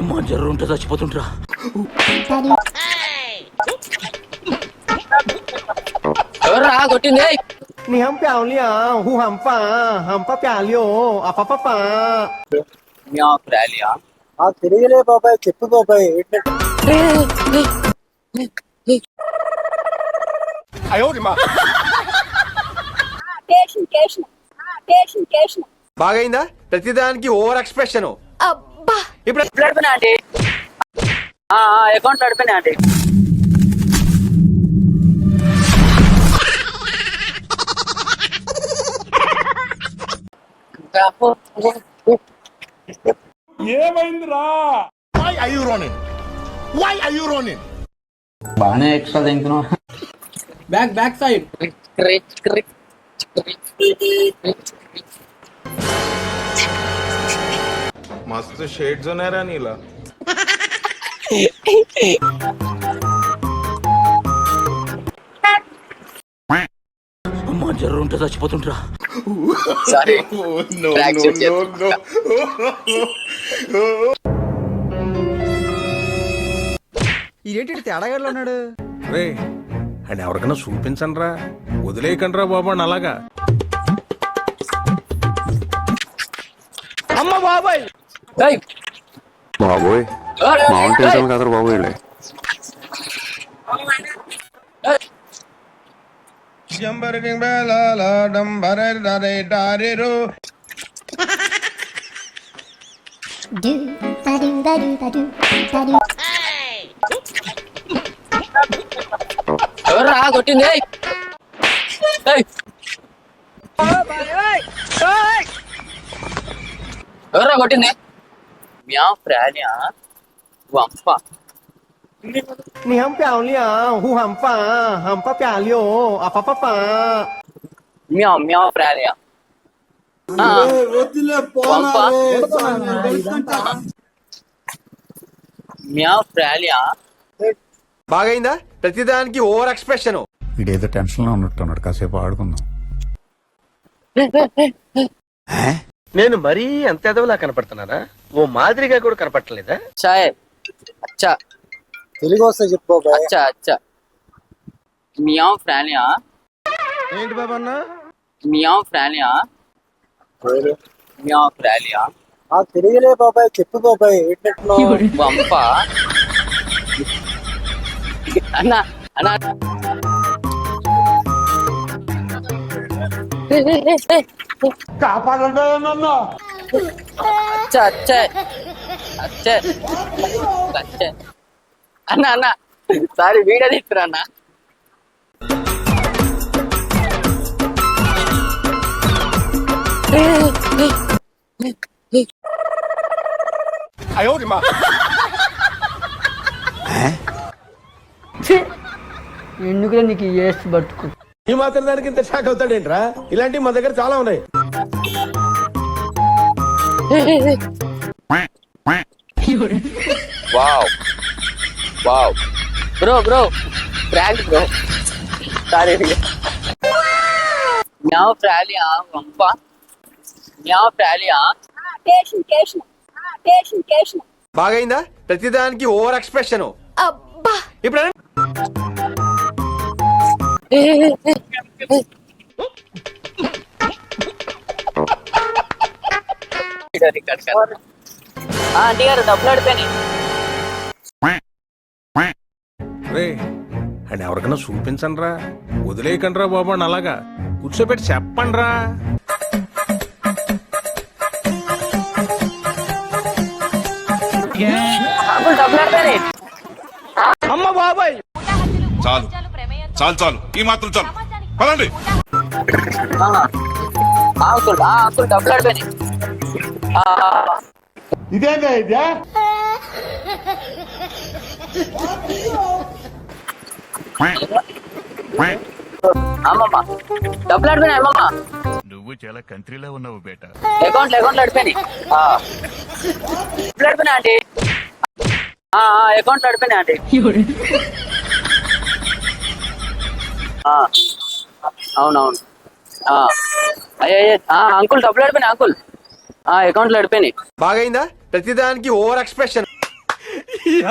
అమ్మా జర్రు ఉంటే చచ్చిపోతుంటరా. ఎవరు రా కొట్టింది? నీ హం ప్యావ్ లియా హూ హంపా ప్యా లియో అపపపా ర్యాలియా తిరిగిలే బాబాయ్, చెప్పు బాబాయ్. బాగైందా? ప్రతిదానికి ఓవర్ ఎక్స్ప్రెషన్. ఇప్పుడు నడిపినా అండి, అకౌంట్ నడిపినా అండి. బాగానే ఎక్స్ట్రా తింటున్నావు. బ్యాక్ సైడ్ मस्त शेड जो नाही राणीला. అమ్మా జర్రు ఉంటే చచ్చిపోతుంటరా. ఇదేంటి తేడాగాడులో ఉన్నాడు? రే అండ్ ఎవరికైనా చూపించండి రా, వదిలేయకండి రా బాబు అని అలాగా. అమ్మ బాబాయ్ బాబోయ్ మౌంటైన్ కదరు బాబు వీళ్ళే. ఎవరు రా కొట్టింది? ఎవరు రా కొట్టింది? మ్యావ్ ప్రాణియా వంప. నీ హం ప్యావ్ లియా హూ హంపా ప్యా లియో అపపపా మ్యావ్ ప్రాణియా వంప. మ్యావ్ ప్రాణియా. బాగైందా? ప్రతిదానికి ఓవర్ ఎక్స్ప్రెషన్. వీడేదో టెన్షన్ లో ఉన్నట్టున్నాడు, కాసేపు ఆడుకుందాం. నేను మరీ అంత ఎదవలా కనపడుతున్నారా? ఓ మాదిరిగా కూడా కనపడలేదా? చాయ్ అచ్చా తెలుగు వస్తే చెప్పు బాబాయ్. అచ్చా అచ్చా మియావ్ ప్రాణియా. ఏంటి బాబా అన్న? మియావ్ ప్రాణియా మియావ్ ప్రాణియా తిరిగిలే బాబాయ్, చెప్పు బాబాయ్. వంప. అన్న అన్న కాపాడండి నన్ను. అచ్చా అచ్చా అచ్చా అచ్చా అన్న అన్న సారీ వీడియో తీస్తురా అన్న. ఎందుకు నీకు ఏస్ట్ బతుకు? ఈ మాత్రం దానికి ఇంత షాక్ అవుతాడేంట్రా? ఇలాంటివి మా దగ్గర చాలా ఉన్నాయి. Wow wow bro prank bro. Sorry మ్యావ్ ప్రాలియా వంప. మ్యావ్ ప్రాలియా. బాగైందా? ప్రతిదానికి ఓవర్ ఎక్స్ప్రెషన్. ఇప్పుడు ఆంటీ గారు డబ్బులు అడిపోయినాయి. రే అండ్ ఎవరికైనా చూపించండి రా, వదిలేయకండి రా బాబు అని అలాగా. కూర్చోబెట్టి చెప్పండి రా. డబ్బులు అడిపోయినాయి. అమ్మ బాబాయ్ చాలు చాలు చాలు, ఈ మాత్రం చాలు, పదండి. అంకుల్ డబ్బులు అడిపోయినాయి. ఇదేనా ఇదే? అమ్మమ్మ డబ్బులు అడిపోయినాయి. అమ్మమ్మ నువ్వు చాలా కంట్రీలో ఉన్నావు బేట. అకౌంట్ అడిపోయినాయి. డబ్బులు అడిపోయినాయి ఆంటీ. అకౌంట్ అడిపోయినాయి ఆంటీ. అవునవును. అయ్యే అంకుల్ డబ్బులు అడిపోయినాయి అంకుల్. అకౌంట్లో అడిపోయినాయి. బాగైందా? ప్రతిదానికి ఓవర్ ఎక్స్ప్రెషన్.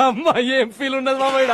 అమ్మాయి ఏం ఫీల్ ఉండదు మామయ్య